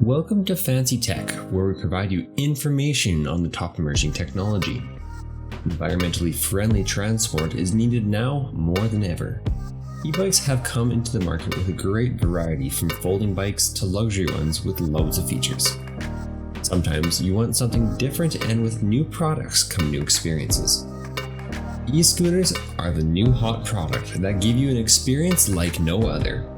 Welcome to Fancy Tech, where we provide you information on the top emerging technology. Environmentally friendly transport is needed now more than ever. E-bikes have come into the market with a great variety, from folding bikes to luxury ones with loads of features. Sometimes you want something different, and with new products come new experiences. E-scooters are the new hot product that give you an experience like no other.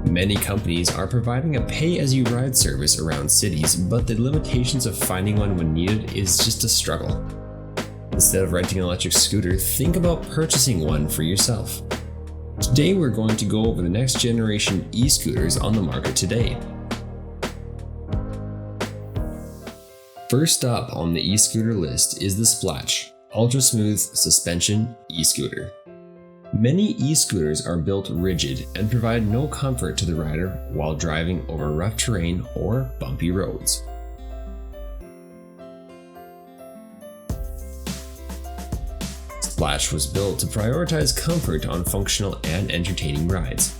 Many companies are providing a pay-as-you-ride service around cities, but the limitations of finding one when needed is just a struggle. Instead of renting an electric scooter, think about purchasing one for yourself. Today we're going to go over the next generation e-scooters on the market today. First up on the e-scooter list is the Splash Ultra Smooth Suspension e-scooter. Many e-scooters are built rigid and provide no comfort to the rider while driving over rough terrain or bumpy roads. Splash was built to prioritize comfort on functional and entertaining rides.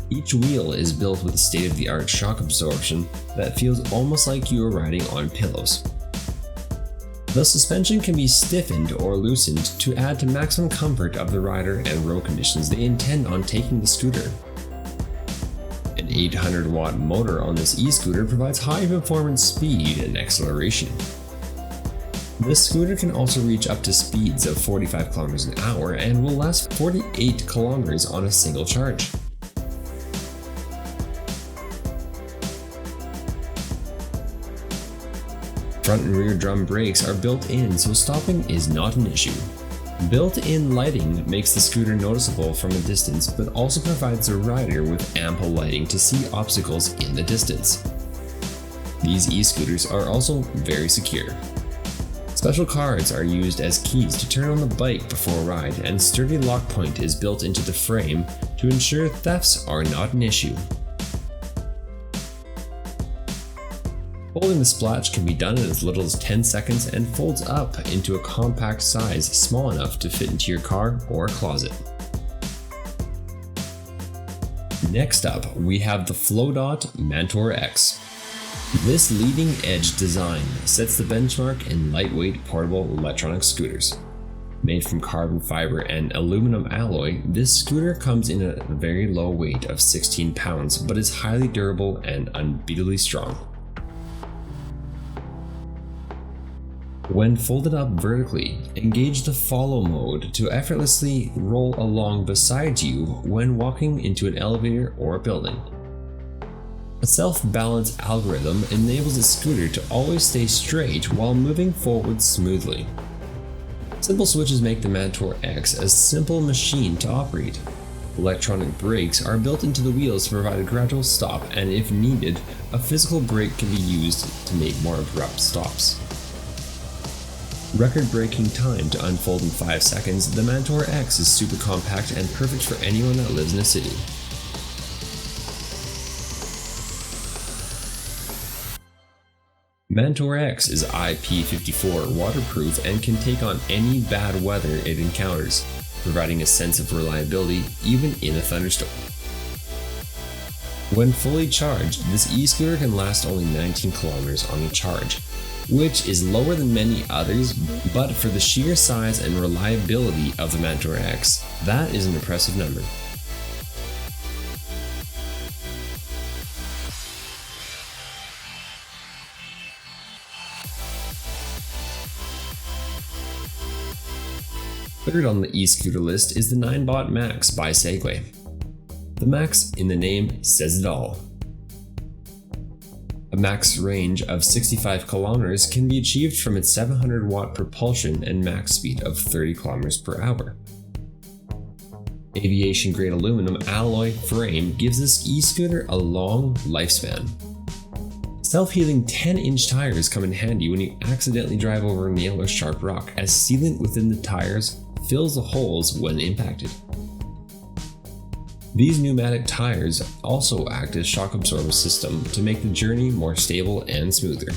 Each wheel is built with state-of-the-art shock absorption that feels almost like you are riding on pillows. The suspension can be stiffened or loosened to add to maximum comfort of the rider and road conditions they intend on taking the scooter. An 800-watt motor on this e-scooter provides high performance speed and acceleration. This scooter can also reach up to speeds of 45 km an hour and will last 48 km on a single charge. Front and rear drum brakes are built in, so stopping is not an issue. Built-in lighting makes the scooter noticeable from a distance, but also provides the rider with ample lighting to see obstacles in the distance. These e-scooters are also very secure. Special cards are used as keys to turn on the bike before a ride, and sturdy lock point is built into the frame to ensure thefts are not an issue. Folding the Splash can be done in as little as 10 seconds and folds up into a compact size small enough to fit into your car or closet. Next up, we have the Flowdot Mantor X. This leading-edge design sets the benchmark in lightweight portable electronic scooters. Made from carbon fiber and aluminum alloy, this scooter comes in a very low weight of 16 pounds, but is highly durable and unbeatably strong. When folded up vertically, engage the follow mode to effortlessly roll along beside you when walking into an elevator or a building. A self-balance algorithm enables the scooter to always stay straight while moving forward smoothly. Simple switches make the Mantor X a simple machine to operate. Electronic brakes are built into the wheels to provide a gradual stop, and if needed, a physical brake can be used to make more abrupt stops. Record-breaking time to unfold in 5 seconds, the Mantor X is super compact and perfect for anyone that lives in a city. Mantor X is IP54 waterproof and can take on any bad weather it encounters, providing a sense of reliability even in a thunderstorm. When fully charged, this e-scooter can last only 19 km on a charge, which is lower than many others, but for the sheer size and reliability of the Mantor X, that is an impressive number. Third on the e-scooter list is the Ninebot Max by Segway. The Max in the name says it all. A max range of 65 km can be achieved from its 700-watt propulsion and max speed of 30 km per hour. Aviation-grade aluminum alloy frame gives this e-scooter a long lifespan. Self-healing 10-inch tires come in handy when you accidentally drive over a nail or sharp rock, as sealant within the tires fills the holes when impacted. These pneumatic tires also act as shock absorber system to make the journey more stable and smoother.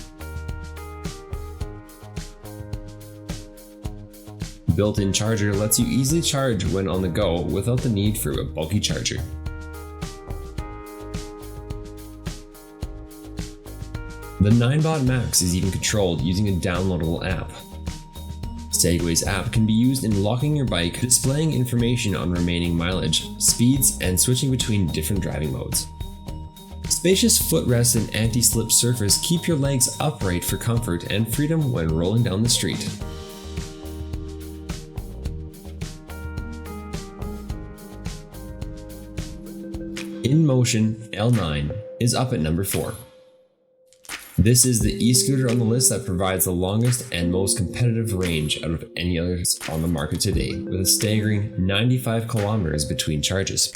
Built-in charger lets you easily charge when on the go without the need for a bulky charger. The 9bot Max is even controlled using a downloadable app. Segway's app can be used in locking your bike, displaying information on remaining mileage, speeds, and switching between different driving modes. Spacious footrests and anti-slip surface keep your legs upright for comfort and freedom when rolling down the street. InMotion L9 is up at number 4. This is the e-scooter on the list that provides the longest and most competitive range out of any others on the market today, with a staggering 95 kilometers between charges.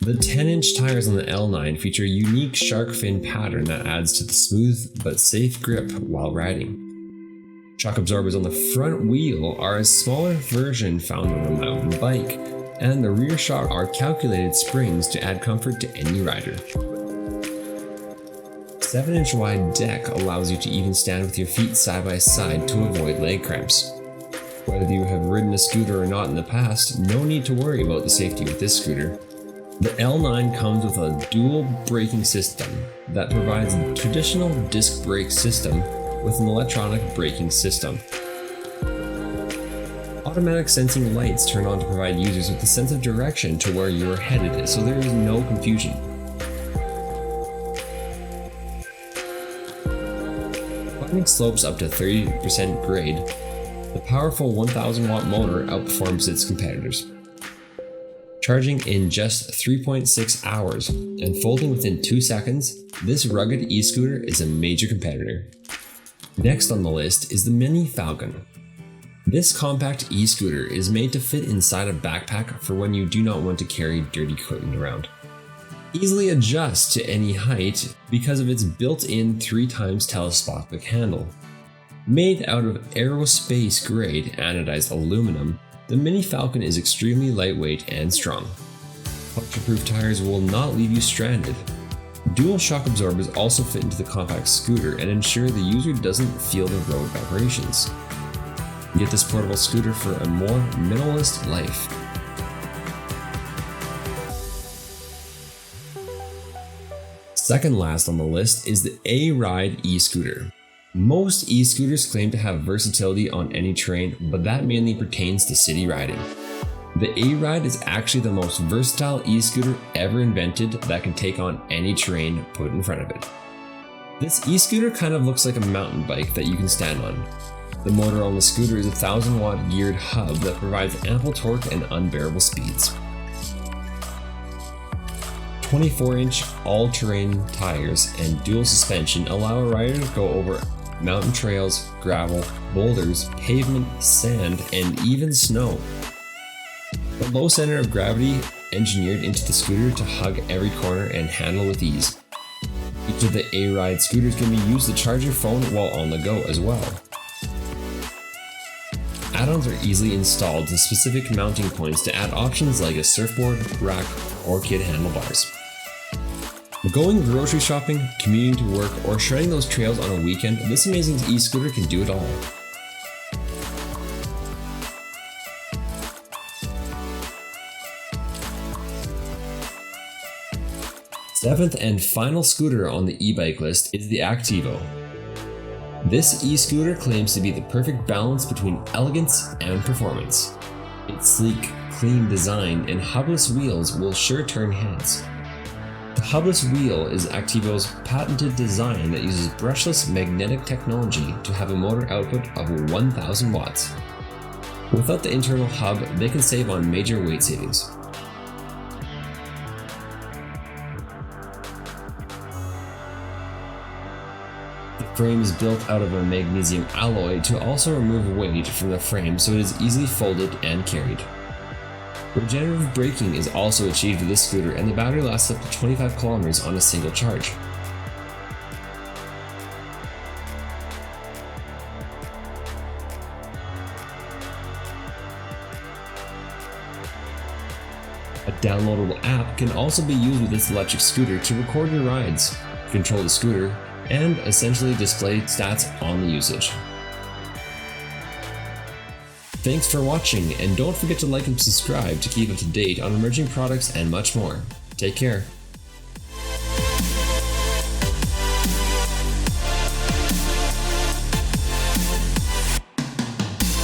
The 10-inch tires on the L9 feature a unique shark fin pattern that adds to the smooth but safe grip while riding. Shock absorbers on the front wheel are a smaller version found on a mountain bike, and the rear shock are calculated springs to add comfort to any rider. 7-inch wide deck allows you to even stand with your feet side by side to avoid leg cramps. Whether you have ridden a scooter or not in the past, no need to worry about the safety with this scooter. The L9 comes with a dual braking system that provides a traditional disc brake system with an electronic braking system. Automatic sensing lights turn on to provide users with a sense of direction to where you are headed, so there is no confusion. Climbing slopes up to 30% grade, the powerful 1000 watt motor outperforms its competitors. Charging in just 3.6 hours and folding within 2 seconds, this rugged e-scooter is a major competitor. Next on the list is the Mini Falcon. This compact e-scooter is made to fit inside a backpack for when you do not want to carry dirty equipment around. Easily adjust to any height because of its built-in 3x telescopic handle. Made out of aerospace grade anodized aluminum, the Mini Falcon is extremely lightweight and strong. Puncture-proof tires will not leave you stranded. Dual shock absorbers also fit into the compact scooter and ensure the user doesn't feel the road vibrations. Get this portable scooter for a more minimalist life. Second last on the list is the A-Ride e-scooter. Most e-scooters claim to have versatility on any terrain, but that mainly pertains to city riding. The A-Ride is actually the most versatile e-scooter ever invented that can take on any terrain put in front of it. This e-scooter kind of looks like a mountain bike that you can stand on. The motor on the scooter is a 1000 watt geared hub that provides ample torque and unbearable speeds. 24-inch all-terrain tires and dual suspension allow a rider to go over mountain trails, gravel, boulders, pavement, sand, and even snow. The low center of gravity engineered into the scooter to hug every corner and handle with ease. Each of the A-Ride scooters can be used to charge your phone while on the go as well. Add-ons are easily installed to specific mounting points to add options like a surfboard, rack, or kid handlebars. Going grocery shopping, commuting to work, or shredding those trails on a weekend, this amazing e-scooter can do it all. Seventh and final scooter on the e-bike list is the Activo. This e-scooter claims to be the perfect balance between elegance and performance. Its sleek, clean design and hubless wheels will sure turn heads. The hubless wheel is Activo's patented design that uses brushless magnetic technology to have a motor output of 1000 watts. Without the internal hub, they can save on major weight savings. The frame is built out of a magnesium alloy to also remove weight from the frame so it is easily folded and carried. Regenerative braking is also achieved with this scooter, and the battery lasts up to 25 kilometers on a single charge. A downloadable app can also be used with this electric scooter to record your rides, control the scooter, and essentially display stats on the usage. Thanks for watching, and don't forget to like and subscribe to keep up to date on emerging products and much more. Take care.